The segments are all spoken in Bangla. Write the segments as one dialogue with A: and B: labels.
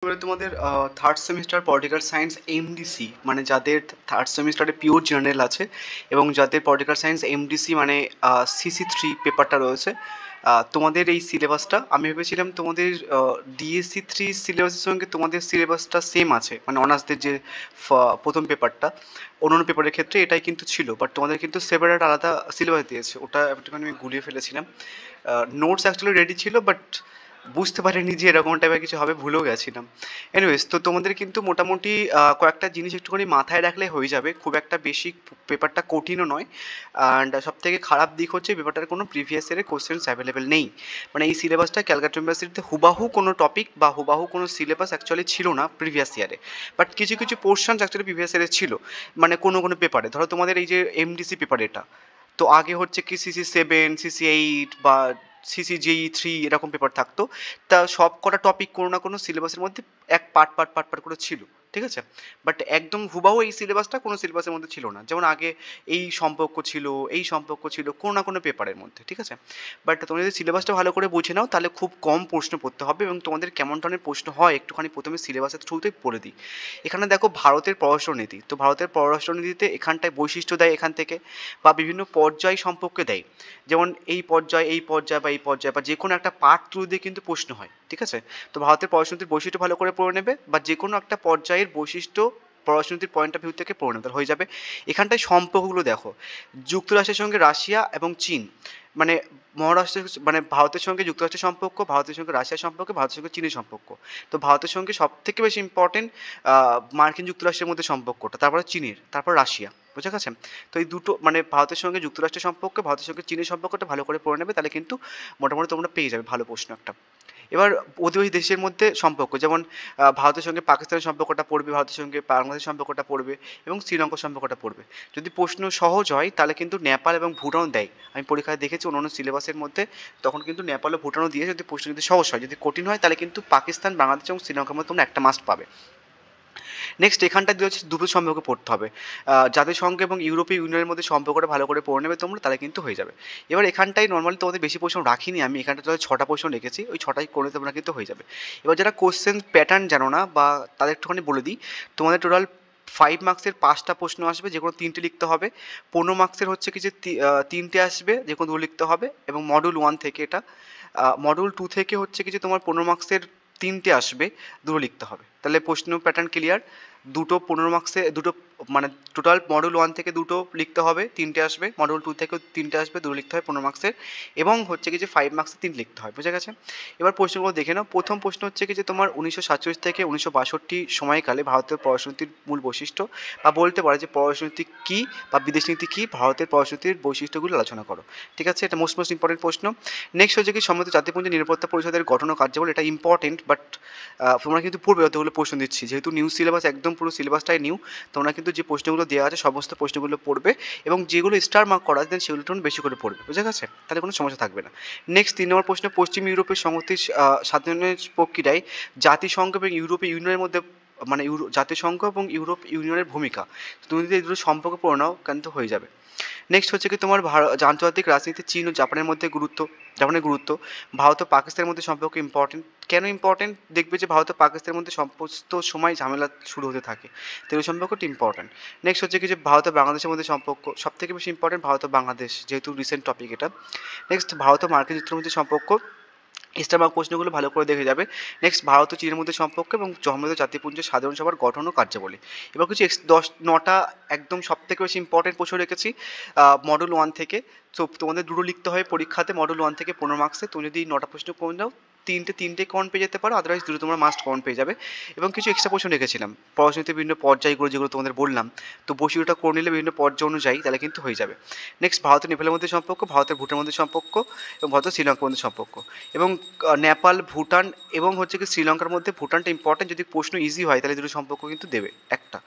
A: এবারে তোমাদের third semester political science MDC মানে যাদের থার্ড সেমিস্টারে পিওর জেনারেল আছে এবং যাদের পলিটিক্যাল সায়েন্স এমডিসি মানে সিসি 3 পেপারটা রয়েছে। তোমাদের এই সিলেবাসটা আমি ভেবেছিলাম তোমাদের ডিএসসি 3 সিলেবাসের সঙ্গে তোমাদের সিলেবাসটা সেম আছে, মানে অনার্সদের যে প্রথম পেপারটা অন্যান্য পেপারের ক্ষেত্রে এটাই কিন্তু ছিল, বাট তোমাদের কিন্তু সেপারেট আলাদা সিলেবাস দিয়েছে, ওটা একটুখানি আমি গুলিয়ে ফেলেছিলাম। নোটস অ্যাকচুয়ালি রেডি ছিল, বাট বুঝতে পারিনি যে এরকম টাইপের কিছু হবে, ভুলেও গেছিলাম। এনিওয়েজ, তো তোমাদের কিন্তু মোটামুটি কয়েকটা জিনিস একটুখানি মাথায় রাখলে হয়ে যাবে, খুব একটা বেশি পেপারটা কঠিনও নয়। অ্যান্ড সব থেকে খারাপ দিক হচ্ছে পেপারটার কোনো প্রিভিয়াস ইয়ারের কোশ্চেন্স অ্যাভেলেবেল নেই। মানে এই সিলেবাসটা ক্যালকাটা ইউনিভার্সিটিতে হুবাহু কোনো টপিক বা হুবাহু কোনো সিলেবাস অ্যাকচুয়ালি ছিল না প্রিভিয়াস ইয়ারে, বাট কিছু কিছু পোর্শনস অ্যাকচুয়ালি প্রিভিয়াস ইয়ারে ছিল। মানে কোনো কোনো পেপারে ধরো তোমাদের এই যে এমডিসি পেপার, এটা তো আগে হচ্ছে কি সিসি 7 সিসি 8 বা সিসি 3 এরকম পেপার থাকতো। তা সব কটা টপিক কোনো না কোনো সিলেবাসের মধ্যে এক পার্ট করে ছিল, ঠিক আছে। বাট একদম হুবাহু এই সিলেবাসটা কোনো সিলেবাসের মধ্যে ছিল না, যেমন আগে এই সম্পর্ক ছিল কোনো না কোনো পেপারের মধ্যে, ঠিক আছে। বাট তোমরা যদি সিলেবাসটা ভালো করে বুঝে নাও তাহলে খুব কম প্রশ্ন পড়তে হবে, এবং তোমাদের কেমন ধরনের প্রশ্ন হয় একটুখানি প্রথমে সিলেবাসের থ্রুতেই পড়ে দিই। এখানে দেখো ভারতের পররাষ্ট্রনীতি, তো ভারতের পররাষ্ট্রনীতিতে এখানটায় বৈশিষ্ট্য দেয় এখান থেকে, বা বিভিন্ন পর্যায় সম্পর্কে দেয়, যেমন এই পর্যায় বা যে কোনো একটা পার্ট থ্রু দিয়ে কিন্তু প্রশ্ন হয়, ঠিক আছে। তো ভারতের পররাষ্ট্রনীতির বৈশিষ্ট্য ভালো করে পড়ে নেবে, বা যে কোনো একটা পর্যায়ের বৈশিষ্ট্য পররাষ্ট্রনীতির পয়েন্ট অফ ভিউ থেকে পড়ে নেবে, তাহলে হয়ে যাবে। এখানটায় সম্পর্কগুলো দেখো, যুক্তরাষ্ট্রের সঙ্গে রাশিয়া এবং চীন, মানে মহারাষ্ট্রের মানে ভারতের সঙ্গে যুক্তরাষ্ট্রের সম্পর্ক, ভারতের সঙ্গে রাশিয়ার সম্পর্ক, ভারতের সঙ্গে চীনের সম্পর্ক। তো ভারতের সঙ্গে সব থেকে বেশি ইম্পর্টেন্ট মার্কিন যুক্তরাষ্ট্রের মধ্যে সম্পর্কটা, তারপরে চীনের, তারপর রাশিয়া, বুঝে গেছে। তো এই দুটো মানে ভারতের সঙ্গে যুক্তরাষ্ট্রের সম্পর্ক, ভারতের সঙ্গে চীনের সম্পর্কটা ভালো করে পড়ে নেবে, তাহলে কিন্তু মোটামুটি তোমরা পেয়ে যাবে ভালো প্রশ্ন একটা। এবার প্রতিবেশী দেশের মধ্যে সম্পর্ক, যেমন ভারতের সঙ্গে পাকিস্তানের সম্পর্কটা পড়বে, ভারতের সঙ্গে বাংলাদেশের সম্পর্কটা পড়বে, এবং শ্রীলঙ্কার সম্পর্কটা পড়বে। যদি প্রশ্ন সহজ হয় তাহলে কিন্তু নেপাল এবং ভুটানও দেয়, আমি পরীক্ষায় দেখেছি অন্যান্য সিলেবাসের মধ্যে, তখন কিন্তু নেপাল ও ভুটানও দিয়ে, যদি প্রশ্ন যদি সহজ হয়, যদি কঠিন হয় তাহলে কিন্তু পাকিস্তান, বাংলাদেশ এবং শ্রীলঙ্কার মধ্যে তোমরা একটা মাস্ট পাবে। নেক্সট এখানটা দিয়ে হচ্ছে দুটো সম্পর্কে পড়তে হবে, জাতিসংঘ এবং ইউরোপীয় ইউনিয়নের মধ্যে সম্পর্কটা ভালো করে পড়ে নেবে তোমরা, তাহলে কিন্তু হয়ে যাবে। এবার এখানটাই নর্মালি তোমাদের বেশি প্রশ্ন রাখিনি আমি, এখানটা তোমাদের 6টা প্রশ্ন রেখেছি, ওই 6টাই করে তোমরা কিন্তু হয়ে যাবে। এবার যারা কোশ্চেন প্যাটার্ন জানো না বা তাদের একটুখানি বলে দিই, তোমাদের টোটাল 5 মার্কসের 5টা প্রশ্ন আসবে, যে কোনো 3টে লিখতে হবে। 15 মার্কসের হচ্ছে কি যে 3টে আসবে, যে কোনো 2 লিখতে হবে, এবং মডিউল 1 থেকে এটা। মডিউল 2 থেকে হচ্ছে কি যে তোমার 15 মার্কসের 3টে আসবে, 2 লিখতে হবে। তাহলে প্রশ্ন প্যাটার্ন ক্লিয়ার। দুটো 15 মার্কসে দুটো, মানে টোটাল মডিউল 1 থেকে 2টো লিখতে হবে, 3টে আসবে, মডিউল 2 থেকেও 3টে আসবে, 2 লিখতে হয় 15 মার্কসের, এবং হচ্ছে কি যে 5 মার্কসে 3 লিখতে হয়, বুঝে গেছে। এবার প্রশ্নগুলো দেখে নাও। প্রথম প্রশ্ন হচ্ছে কি যে তোমার 1947 থেকে 1962 সময়কালে ভারতের পররাষ্ট্রনীতির মূল বৈশিষ্ট্য, বা বলতে পারে যে পররাষ্ট্রনীতি কী বা বিদেশ নীতি কী, ভারতের পররাষ্ট্রনীতির বৈশিষ্ট্যগুলো আলোচনা করো, ঠিক আছে। এটা মোস্ট ইম্পর্টেন্ট প্রশ্ন। নেক্সট হচ্ছে কি সম্মত জাতিপুঞ্জ নিরাপত্তা পরিষদের গঠন ও কার্যাবলী, এটা ইম্পর্টেন্ট, বাট তোমরা কিন্তু পূর্বে যতগুলো প্রশ্ন দিচ্ছি, যেহেতু নিউ সিলেবাস, একদম পুরো সিলেবাসটাই নিউ, তোমরা কিন্তু যে প্রশ্নগুলো দেওয়া আছে সমস্ত প্রশ্নগুলো পড়বে, এবং যেগুলো স্টার মার্ক করা আছে সেগুলো একটু বেশি করে পড়বে, বুঝে গেছে, তাহলে কোনো সমস্যা থাকবে না। নেক্সট 3 নম্বর প্রশ্ন, পশ্চিম ইউরোপের সংহতির স্বাধীনের প্রক্রিয়ায় জাতিসংঘ এবং ইউরোপীয় ইউনিয়নের মধ্যে, মানে জাতিসংঘ এবং ইউরোপ ইউনিয়নের ভূমিকা, তুমি যদি এই দুটো সম্পর্ক পড়ে নাও কিন্তু হয়ে যাবে। নেক্সট হচ্ছে কি তোমার আন্তর্জাতিক রাজনীতি, চীন ও জাপানের মধ্যে জাপানের গুরুত্ব, ভারত ও পাকিস্তানের মধ্যে সম্পর্ক ইম্পর্টেন্ট। কেন ইম্পর্টেন্ট? দেখবে যে ভারত ও পাকিস্তানের মধ্যে সমস্ত সময় ঝামেলা শুরু হতে থাকে, তো এই সম্পর্কটি ইম্পর্টেন্ট। নেক্সট হচ্ছে কি যে ভারত ও বাংলাদেশের মধ্যে সম্পর্ক, সব থেকে বেশি ইম্পর্টেন্ট ভারত ও বাংলাদেশ, যেহেতু রিসেন্ট টপিক এটা। নেক্সট ভারত ও মার্কিন যুক্তরাষ্ট্রের মধ্যে সম্পর্ক, স্টার মার্ক প্রশ্নগুলো ভালো করে দেখে যাবে। নেক্সট ভারত ও চীনের মধ্যে সম্পর্ক, এবং সম্মিলিত জাতিপুঞ্জের সাধারণ সভার গঠন ও কার্যাবলী। এবার কিছু 9টা একদম সব থেকে বেশি ইম্পর্টেন্ট প্রশ্ন রেখেছি মডিউল 1 থেকে। তো তোমাদের দুটো লিখতে হয় পরীক্ষাতে, মডিউল 1 থেকে 15 মার্কসে, তুমি যদি 9টা প্রশ্ন করে নাও, তিনটে কমন পেয়ে যেতে পারো, আদারওয়াইজ দুটো তোমরা মাস্ট কমন পেয়ে যাবে। এবং কিছু এক্সট্রা প্রশ্ন রেখেছিলাম পড়াশোনাতে বিভিন্ন পর্যায়গুলো, যেগুলো তোমাদের বললাম, তো বসিওটা করে নিলে বিভিন্ন পর্যায় অনুযায়ী, তাহলে কিন্তু হয়ে যাবে। নেক্সট ভারত ও নেপালের মধ্যে সম্পর্ক, ভারতের ভুটানের মধ্যে সম্পর্ক, এবং ভারত ও শ্রীলঙ্কার মধ্যে সম্পর্ক, এবং নেপাল, ভুটান এবং হচ্ছে কি শ্রীলঙ্কার মধ্যে ভুটানটা ইম্পর্টেন্ট, যদি প্রশ্ন ইজি হয় তাহলে দুটো সম্পর্ক কিন্তু দেবে একটা,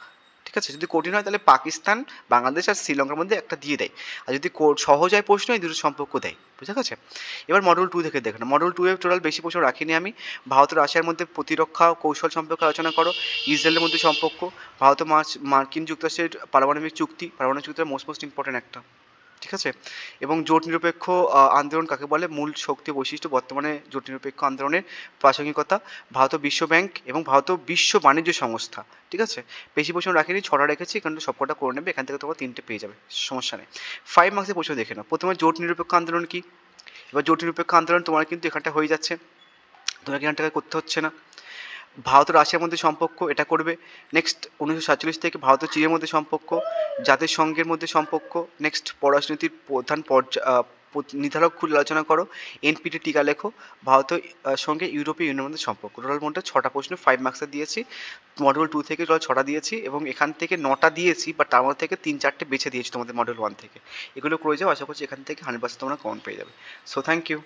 A: ঠিক আছে। যদি কঠিন হয় তাহলে পাকিস্তান, বাংলাদেশ আর শ্রীলঙ্কার মধ্যে একটা দিয়ে দেয়, আর যদি সহজ হয় প্রশ্ন, এই দুটো সম্পর্ক দেয়, বুঝা গেছে। এবার মডিউল 2 থেকে দেখো, মডিউল 2 এর টোটাল বেশি প্রশ্ন রাখিনি আমি। ভারত ও রাশিয়ার মধ্যে প্রতিরক্ষা কৌশল সম্পর্কে আলোচনা করো, ইসরায়েলের মধ্যে সম্পর্ক, ভারত ও মার্কিন যুক্তরাষ্ট্রের পারমাণবিক চুক্তিটা মোস্ট ইম্পর্টেন্ট একটা, ঠিক আছে? এবং জোট নিরপেক্ষ আন্দোলন কাকে বলে? মূল শক্তি বৈশিষ্ট্য বর্তমানে জোট নিরপেক্ষ আন্দোলনের প্রাসঙ্গিকতা, ভারতীয় বিশ্ব ব্যাংক এবং ভারতীয় বিশ্ব বাণিজ্য সংস্থা। ঠিক আছে? বেশি প্রশ্ন রাখিনি, 6টা রেখেছি, এখানে সবকটা করে নেবে, এখান থেকে তোমরা 3টে পেয়ে যাবে, সমস্যা নেই। 5 মার্কসের প্রশ্ন দেখে নাও। প্রথমে জোট নিরপেক্ষ আন্দোলন কি? এবার জোট নিরপেক্ষ আন্দোলন তোমার কিন্তু এখানটা হয়ে যাচ্ছে, তোমাকে এখানটাকে করতে হচ্ছে না। ভারত ও রাশিয়ার মধ্যে সম্পর্ক, এটা করবে। নেক্সট 1947 থেকে ভারত ও চীনের মধ্যে সম্পর্ক, জাতিসংঘের মধ্যে সম্পর্ক। নেক্সট পররাষ্ট্রনীতির প্রধান নির্ধারকগুলি আলোচনা করো। এনপিটি টিকা লেখো। ভারতের সঙ্গে ইউরোপীয় ইউনিয়নের মধ্যে সম্পর্ক। টোটাল মোটে 6টা প্রশ্ন 5 মার্কসের দিয়েছি। মডিউল 2 থেকে টোটাল 6টা দিয়েছি এবং এখান থেকে 9টা দিয়েছি, বাট তার মধ্যে থেকে 3-4টে বেছে দিয়েছি তোমাদের মডিউল 1 থেকে। এগুলো করে যাও, আশা করছি এখান থেকে 100% তোমরা কমন পেয়ে যাবে। So thank you.